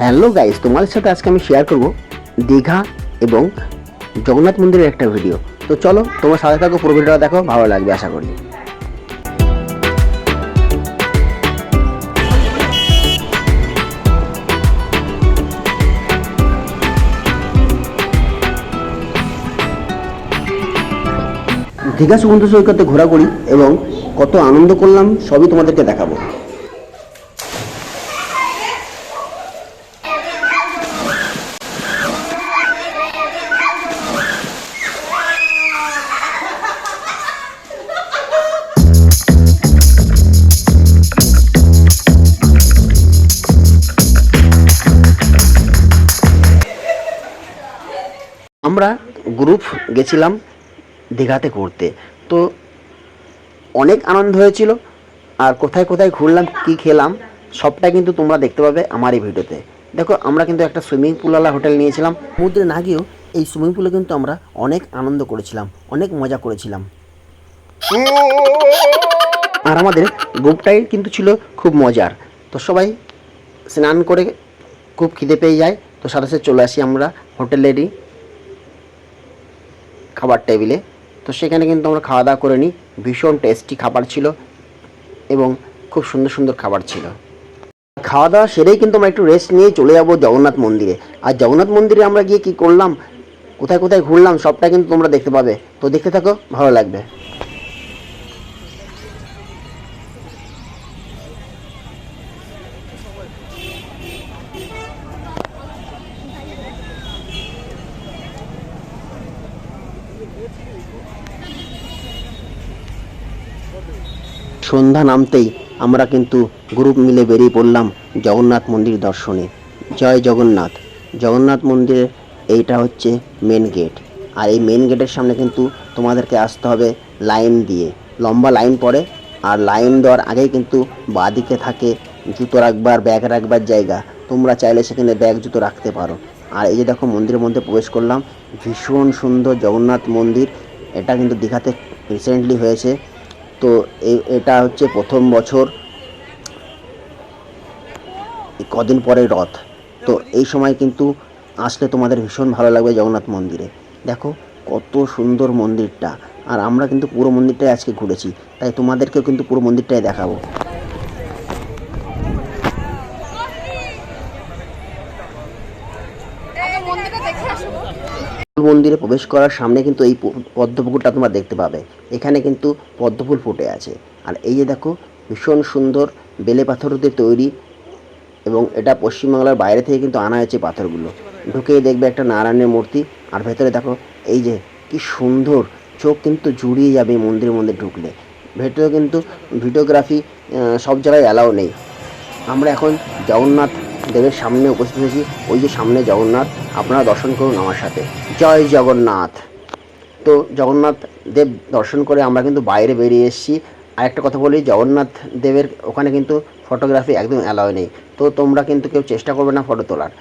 Hello guys, তোমাদের সাথে আজকে আমি শেয়ার করব দীঘা এবং জগন্নাথ মন্দিরের একটা ভিডিও। তো চলো তোমার সাথে থাকো, পুরো ভিডিওটা দেখো, ভালো লাগবে আশা করি। দীঘা সমুদ্র সৈকতে ঘোরাঘুরি এবং কত আনন্দ করলাম সবই তোমাদেরকে দেখাবো। আমরা গ্রুপ গেছিলাম দীঘাতে ঘুরতে, তো অনেক আনন্দ হয়েছিল। আর কোথায় কোথায় ঘুরলাম, কী খেলাম, সবটাই কিন্তু তোমরা দেখতে পাবে আমার এই ভিডিওতে। দেখো, আমরা কিন্তু একটা সুইমিং পুলওয়ালা হোটেল নিয়েছিলাম। সমুদ্রে না গিয়েও এই সুইমিং পুলে কিন্তু আমরা অনেক আনন্দ করেছিলাম, অনেক মজা করেছিলাম। আর আমাদের গ্রুপটাই কিন্তু ছিল খুব মজার। তো সবাই স্নান করে খুব খিদে পেয়ে যায়, তো সাথে সাথে চলে আসি আমরা হোটেলেরই খাবার টেবিলে। তো সেখানে কিন্তু আমরা খাওয়া দাওয়া করে নিই। ভীষণ টেস্টি খাবার ছিল এবং খুব সুন্দর সুন্দর খাবার ছিল। খাওয়া দাওয়া সেরেই কিন্তু আমরা একটু রেস্ট নিয়ে চলে যাব জগন্নাথ মন্দিরে। আর জগন্নাথ মন্দিরে আমরা গিয়ে কী করলাম, কোথায় কোথায় ঘুরলাম, সবটা কিন্তু তোমরা দেখতে পাবে। তো দেখতে থাকো, ভালো লাগবে। সন্ধ্যা নামতেই আমরা কিন্তু গ্রুপ মিলে বেরিয়ে পড়লাম জগন্নাথ মন্দির দর্শনে। জয় জগন্নাথ। জগন্নাথ মন্দিরের এইটা হচ্ছে মেন গেট। আর এই মেন গেটের সামনে কিন্তু তোমাদেরকে আসতে হবে লাইন দিয়ে। লম্বা লাইন পড়ে, আর লাইন দেওয়ার আগেই কিন্তু বাঁদিকে থাকে জুতো রাখবার, ব্যাগ রাখবার জায়গা। তোমরা চাইলে সেখানে ব্যাগ জুতো রাখতে পারো। আর এই যে দেখো, মন্দিরের মধ্যে প্রবেশ করলাম। ভীষণ সুন্দর জগন্নাথ মন্দির। এটা কিন্তু দীঘাতে রিসেন্টলি হয়েছে। তো এটা হচ্ছে প্রথম বছর, কদিন পরে রথ। তো এই সময় কিন্তু আসলে তোমাদের ভীষণ ভালো লাগবে জগন্নাথ মন্দিরে। দেখো কত সুন্দর মন্দিরটা। আর আমরা কিন্তু পুরো মন্দিরটাই আজকে ঘুরেছি, তাই তোমাদেরকেও কিন্তু পুরো মন্দিরটাই দেখাবো। মন্দিরে প্রবেশ করার সামনে কিন্তু এই পদ্মপুকুরটা তোমরা দেখতে পাবে। এখানে কিন্তু পদ্মফুল ফুটে আছে। আর এই যে দেখো, ভীষণ সুন্দর বেলে পাথর দিয়ে তৈরি, এবং এটা পশ্চিমবাংলার বাইরে থেকে কিন্তু আনা হয়েছে পাথরগুলো। ঢুকেই দেখবে একটা নারায়ণের মূর্তি। আর ভেতরে দেখো, এই যে কি সুন্দর, চোখ কিন্তু জুড়িয়ে যাবে মন্দিরের মধ্যে ঢুকলে। ভেতরে কিন্তু ভিডিওগ্রাফি সব জায়গায় অ্যালাউ নেই। আমরা এখন জগন্নাথ দেবের সামনে উপস্থিত হয়েছি। ওই যে সামনে জগন্নাথ, আপনারা দর্শন করুন আমার সাথে। জয় জগন্নাথ। তো জগন্নাথ দেব দর্শন করে আমরা কিন্তু বাইরে বেরিয়ে এসেছি। আর একটা কথা বলি, জগন্নাথ দেবের ওখানে কিন্তু ফটোগ্রাফি একদম অ্যালাউ নেই। তো তোমরা কিন্তু কেউ চেষ্টা করবে না ফটো তোলার।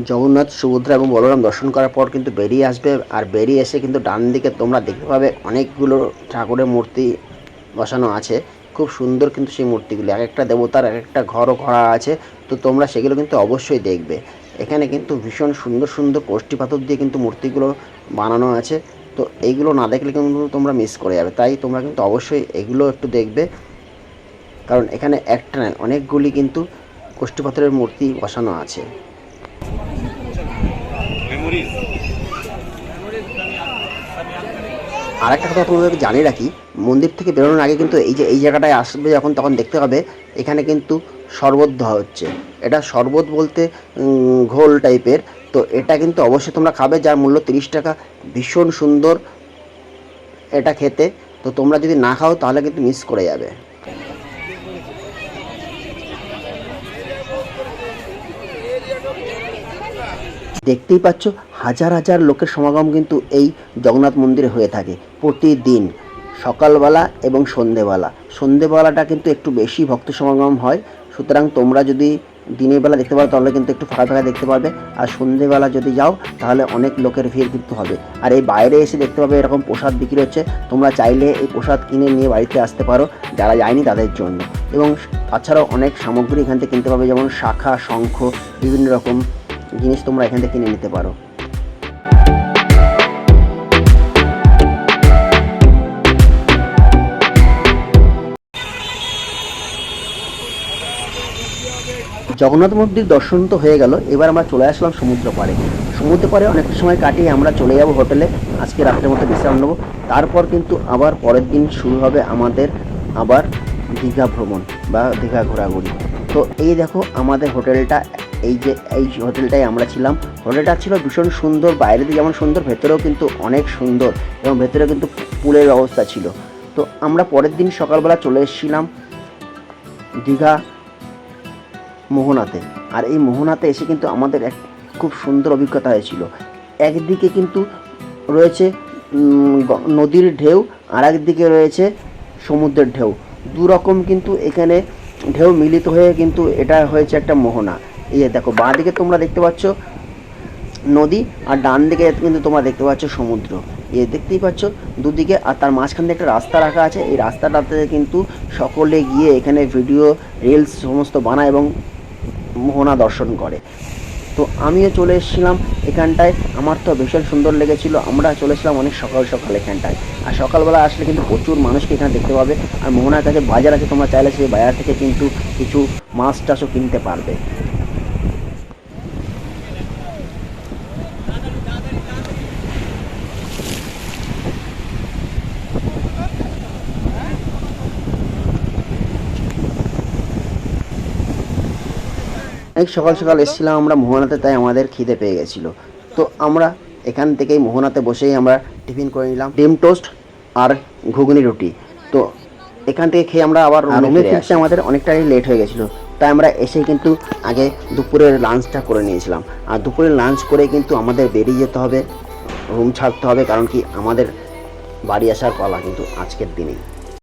জগন্নাথ, সুভদ্রা এবং বলরাম দর্শন করার পর কিন্তু বেরিয়ে আসবে। আর বেরিয়ে এসে কিন্তু ডান দিকে তোমরা দেখতে পাবে অনেকগুলো ঠাকুরের মূর্তি বসানো আছে। খুব সুন্দর কিন্তু সেই মূর্তিগুলি, এক একটা দেবতার এক একটা ঘরও করা আছে। তো তোমরা সেগুলো কিন্তু অবশ্যই দেখবে। এখানে কিন্তু ভীষণ সুন্দর সুন্দর কোষ্ঠী পাথর দিয়ে কিন্তু মূর্তিগুলো বানানো আছে। তো এইগুলো না দেখলে কিন্তু তোমরা মিস করে যাবে। তাই তোমরা কিন্তু অবশ্যই এগুলো একটু দেখবে, কারণ এখানে একটা নয়, অনেকগুলি কিন্তু কোষ্ঠী পাথরের মূর্তি বসানো আছে। আর একটা কথা তোমাদেরকে জানিয়ে রাখি, মন্দির থেকে বেরোনোর আগে কিন্তু এই জায়গাটায় আসবে যখন, তখন দেখতে হবে এখানে কিন্তু শরবত দেওয়া হচ্ছে। এটা শরবত বলতে ঘোল টাইপের। তো এটা কিন্তু অবশ্যই তোমরা খাবে, যার মূল্য 30 টাকা। ভীষণ সুন্দর এটা খেতে। তো তোমরা যদি না খাও তাহলে কিন্তু মিস করে যাবে। দেখতেই পাচ্ছ, হাজার হাজার লোকের সমাগম কিন্তু এই জগন্নাথ মন্দিরে হয়ে থাকে প্রতিদিন, সকালবেলা এবং সন্ধেবেলা। সন্ধেবেলাটা কিন্তু একটু বেশি ভক্ত সমাগম হয়। সুতরাং তোমরা যদি দিনের বেলা দেখতে পারো তাহলে কিন্তু একটু ফাঁকা ফাঁকা দেখতে পারবে, আর সন্ধ্যেবেলা যদি যাও তাহলে অনেক লোকের ভিড় কিন্তু হবে। আর এই বাইরে এসে দেখতে পাবে এরকম প্রসাদ বিক্রি হচ্ছে, তোমরা চাইলে এই প্রসাদ কিনে নিয়ে বাড়িতে আসতে পারো যারা যায়নি তাদের জন্য। এবং তাছাড়াও অনেক সামগ্রী এখান থেকে কিনতে পাবে, যেমন শাঁখা, শঙ্খ, বিভিন্ন রকম জিনিস তোমরা এখান থেকে কিনে নিতে পারো। জগন্নাথ মন্দির দর্শন তো হয়ে গেল, এবার আমরা চলে আসলাম সমুদ্র পাড়ে। সমুদ্র পাড়ে অনেকটা সময় কাটিয়ে আমরা চলে যাব হোটেলে, আজকে রাত্রের মতো বিশ্রাম নেবো। তারপর কিন্তু আবার পরের দিন শুরু হবে আমাদের আবার দীঘা ভ্রমণ বা দীঘা ঘোরাঘুরি। তো এই দেখো আমাদের হোটেলটা, এই হোটেলটাই আমরা ছিলাম। হোটেলটা ছিল ভীষণ সুন্দর, বাইরে দিয়ে যেমন সুন্দর ভেতরেও কিন্তু অনেক সুন্দর, এবং ভেতরে কিন্তু পুলের ব্যবস্থা ছিল। তো আমরা পরের দিন সকালবেলা চলে এসেছিলাম দীঘা মোহনাতে। আর এই মোহনাতে এসে কিন্তু আমাদের এক খুব সুন্দর অভিজ্ঞতা হয়েছিল। একদিকে কিন্তু রয়েছে নদীর ঢেউ, আর একদিকে রয়েছে সমুদ্রের ঢেউ, দু রকম কিন্তু এখানে ঢেউ মিলিত হয়ে কিন্তু এটা হয়েছে একটা মোহনা। এই দেখো বাঁ দিকে তোমরা দেখতে পাচ্ছ নদী, আর ডান দিকে কিন্তু তোমরা দেখতে পাচ্ছ সমুদ্র। দেখতেই পাচ্ছ দুদিকে, আর তার মাঝখান দিয়ে একটা রাস্তা রাখা আছে। এই রাস্তাটাতে কিন্তু সকলে গিয়ে এখানে ভিডিও, রিলস সমস্ত বানায় এবং মোহনা দর্শন করে। তো আমিও চলে এসেছিলাম এখানটায়, আমার তো ভীষণ সুন্দর লেগেছিল। আমরা চলে এসেছিলাম অনেক সকাল সকাল এখানটায়, আর সকালবেলা আসলে কিন্তু প্রচুর মানুষকে এখানে দেখতে পাবে। আর মোহনার কাছে বাজার আছে, তোমরা চাইলে সেই বাজার থেকে কিন্তু কিছু মাছ টাছও কিনতে পারবে। অনেক সকাল সকাল এসেছিলাম আমরা মোহনাতে, তাই আমাদের খিদে পেয়ে গেছিলো। তো আমরা এখান থেকেই মোহনাতে বসেই আমরা টিফিন করে নিলাম, ডিম টোস্ট আর ঘুগনি রুটি। তো এখান থেকে খেয়ে আমরা আবার রুমে ফিরতে আমাদের অনেকটাই লেট হয়ে গেছিলো, তাই আমরা এসে কিন্তু আগে দুপুরের লাঞ্চটা করে নিয়েছিলাম। আর দুপুরের লাঞ্চ করে কিন্তু আমাদের বেরিয়ে যেতে হবে, রুম ছাড়তে হবে, কারণ কি আমাদের বাড়ি আসার পালা কিন্তু আজকের দিনেই।